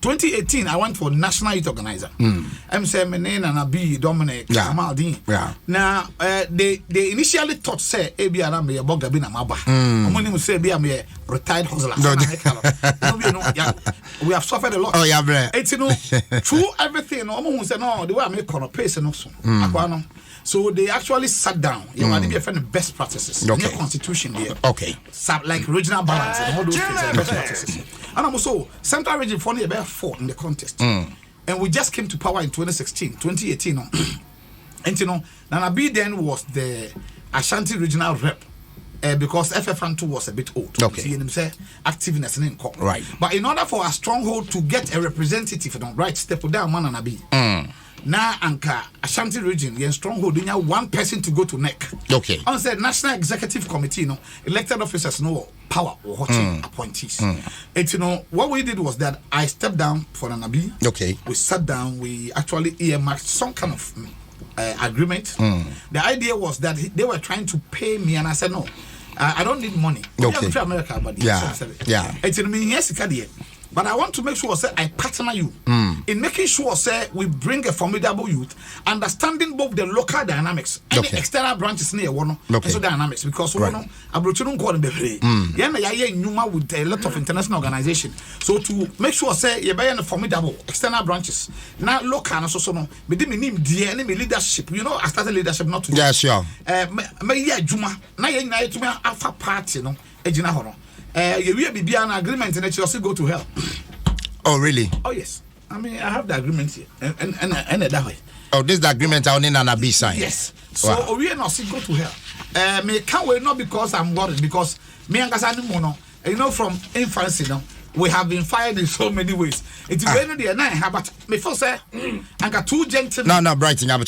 2018, I went for National Youth Organizer. Nsem and B Dominic Amaldin. Now, they initially thought, say, ABR me a bogabina maba. When say, be a retired hustler. We have suffered a lot. Oh, yeah, it's through everything. Almost said, no, the way I make on a pace and also. So they actually sat down. You know, they find the best practices. Okay. The constitution there. Okay. Like regional balance and all those things are best practices. And also, Central Region for about 4 in the contest. And we just came to power in 2018. And you know, Nana B then was the Ashanti regional rep. Because FFN2 was a bit old. Okay. See him say activeness in income. Right. But in order for a stronghold to get a representative, right, step down man and B. Now Anka Ashanti region, yen stronghold, you one person to go to neck. Okay. On said National Executive Committee, elected officers no power or watching appointees. And you know what we did was that I stepped down for Nanabi. Okay. We sat down, we actually earmarked some kind of agreement. The idea was that they were trying to pay me, and I said no, I don't need money. Okay. To America, but yeah. It's in me yes, but I want to make sure say I partner you in making sure say we bring a formidable youth, understanding both the local dynamics and the external branches near one so dynamics because we know abrochun call be with a lot of international organization. So to make sure say you buy a formidable external branches. Now local so no me name the enemy leadership. You know, I started leadership not to sure. Me juma na ye na to me alpha party no ejina ho no. You be an agreement and it also go to hell. Oh, really? Oh, yes. I mean, I have the agreement here. And that way. Oh, this is the agreement I only Nana B sign. Yes. So we are not go to hell. Me can't wait not because I'm worried, because me and Kasani Mono, you know, from infancy now, we have been fired in so many ways. It's very the night, but me first say, I got 2 gentlemen. No, Brighton, I will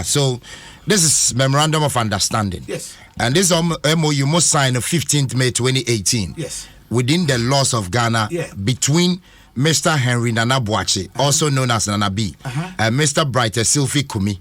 so this is memorandum of understanding. Yes. And this MOU must sign on 15th May 2018. Yes. Within the laws of Ghana, between Mr. Henry Nana Boakye, also known as Nana B, and Mr. Briight Esslifie Kumi,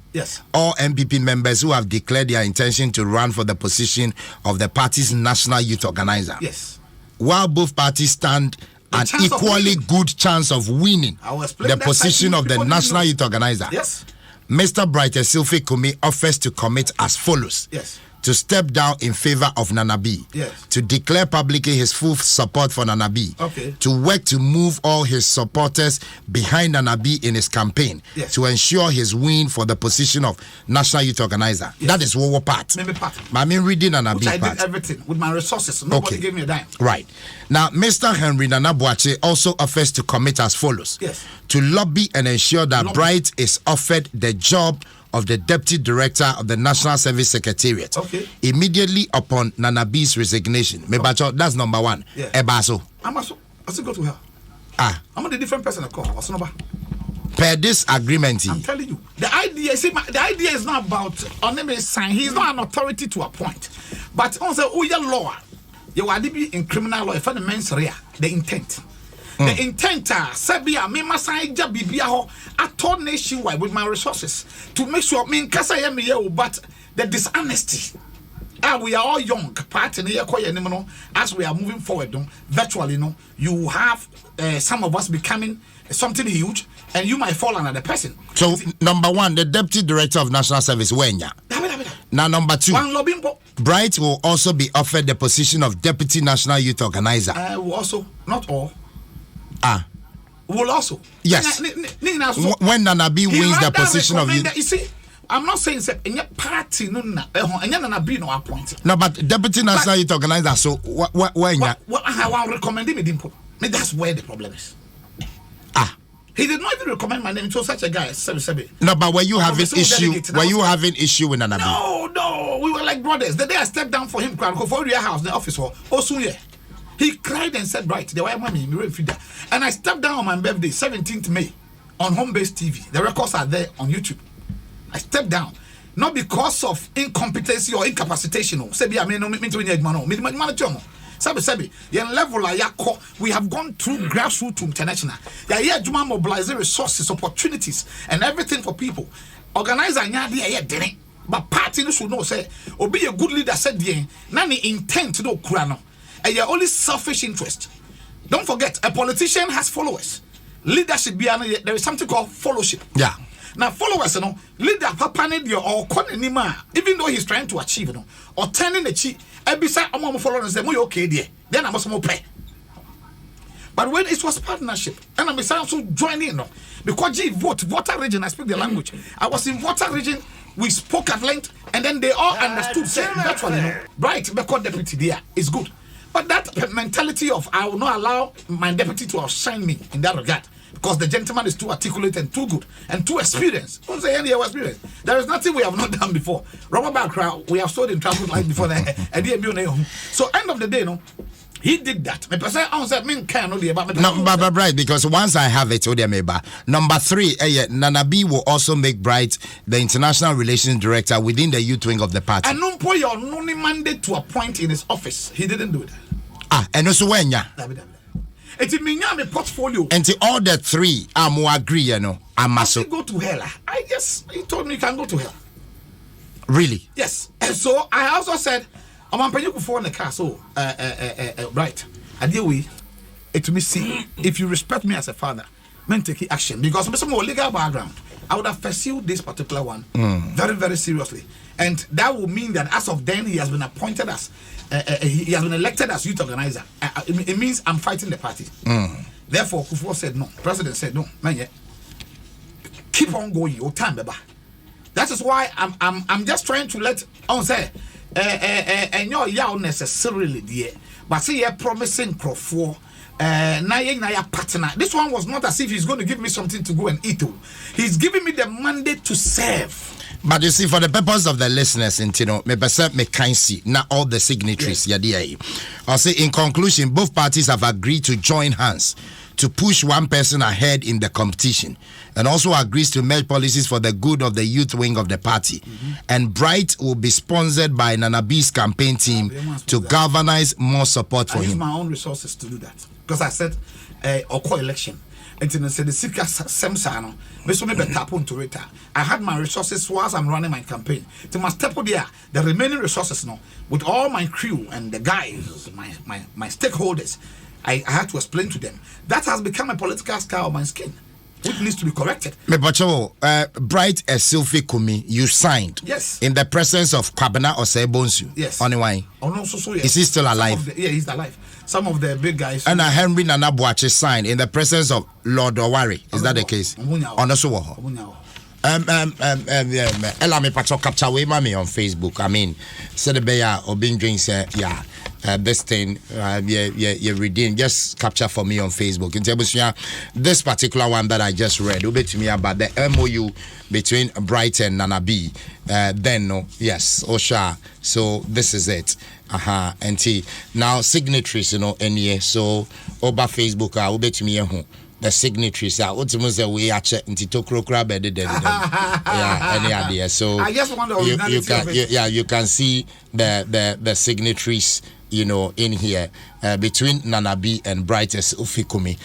all NPP members who have declared their intention to run for the position of the party's national youth organizer. Yes. While both parties stand an equally good chance of winning the position of the national youth organizer. Yes. Mr. Briight Esslifie Kumi offers to commit as follows. Yes. To step down in favor of Nana B. Yes. To declare publicly his full support for Nana B. Okay. To work to move all his supporters behind Nana B in his campaign. Yes. To ensure his win for the position of National Youth Organizer. Yes. That is what part. Maybe part. But I mean reading Nana B part. I did everything with my resources. Nobody gave me a dime. Right. Now, Mr. Henry Nana Boakye also offers to commit as follows. Yes. To lobby and ensure that Briight is offered the job of the Deputy Director of the National Service Secretariat immediately upon Nana B's resignation. That's number 1. Ebaso. I'm also go to her. I'm a different person. Per this agreement, I'm telling you, the idea. The idea is not about sign. He's not an authority to appoint, but on the law, you are in criminal law. For the men's area, the intent. The intent, Sabia, me masai jabibia ho, I told nationwide with my resources to make sure me kasa me but the dishonesty. We are all young, part in here, as we are moving forward, virtually, you have some of us becoming something huge, and you might fall under the person. So, number 1, the Deputy Director of National Service, Wenya. Now, number 2, Briight will also be offered the position of Deputy National Youth Organizer. Will also, not all. Will also. Yes. When Nana B wins the position of youth. You see, I'm not saying that any party Nana B no appointed. No, but Deputy National Youth Organizer. So when I recommend him. That's where the problem is. He did not even recommend my name to such a guy. No, but were you having issue? Were you having issue with Nana B? No, we were like brothers. The day I stepped down for him, go for your house, the office for Osuye. He cried and said, "Right, the way mommy, and I stepped down on my birthday, 17th May, on Home Base TV. The records are there on YouTube. I stepped down, not because of incompetency or incapacitation. We have gone through grassroots to international. Juma mobilizing resources, opportunities, and everything for people. Organizer nyadi but party should know say, or be a good leader said nani intent no kurano. And you're only selfish interest. Don't forget, a politician has followers. leadership there is something called fellowship. Yeah. Now followers, leader papa need your or anima, even though he's trying to achieve, or turning the cheek. And beside among followers, say, okay, dear. Then I must more pay. But when it was partnership, and I'm also joining, because water region, I speak the language. I was in water region. We spoke at length, and then they all understood. Say, that's what Briight, because deputy there is good. But that mentality of I will not allow my deputy to outshine me in that regard, because the gentleman is too articulate and too good and too experienced. Don't say any experience. There is nothing we have not done before. Rubber background, we have stood in traffic light before that. So end of the day, he did that. No, but Briight, because once I have it, number 3, Nana B will also make Briight the international relations director within the youth wing of the party. And no point your only mandate to appoint in his office. He didn't do it. And also when it means a portfolio. And all the 3 are more agree, I must go to hell. I guess he told me you can go to hell. Really? Yes. And so I also said, I'm going to phone the car. So, Briight. I deal with it to me. See, if you respect me as a father, men take action, because of some more legal background. I would have pursued this particular one very, very seriously, and that will mean that as of then he has been appointed as he has been elected as youth organizer. It means I'm fighting the party. Therefore, Kufuor said no. President said no. Man, keep on going. Your time, baby. That is why I'm just trying to let on say. And you're necessarily there, but see, you're promising Kufuor. Partner. This one was not as if he's going to give me something to go and eat. He's giving me the mandate to serve. But you see, for the purpose of the listeners, me can see not all the signatories. Yes. I'll say in conclusion, both parties have agreed to join hands to push one person ahead in the competition, and also agrees to make policies for the good of the youth wing of the party. And Briight will be sponsored by Nana B's campaign team to galvanize more support for him. I use my own resources to do that, because I said Oko election. And then said the Sika Semsano, I had my resources whilst I'm running my campaign. To my step there, the remaining resources with all my crew and the guys, my stakeholders, I had to explain to them. That has become a political scar on my skin, which needs to be corrected. Briight Esslifie Kumi, you signed. Yes. In the presence of Kwabena Osei-Bonsu. Yes. On why? Oh no, yes. Is he still alive? He's alive. Some of the big guys. And Henry Nana Boakye signed in the presence of Lord Owari. Is that the case? Ella me pacho capture we mami on Facebook. I mean, said the bear or being drinks this thing you redeem, just capture for me on Facebook. In terms of this particular one that I just read, will be to me about the MOU between Briight and Nana B. Yes, Osha. So this is it. And now signatories, so over Facebook, will be to me the signatories are what you say we are check into Tokro crab any idea. So I just wonder you can see the signatories in here between Nana B and Briight Esslifie Kumi.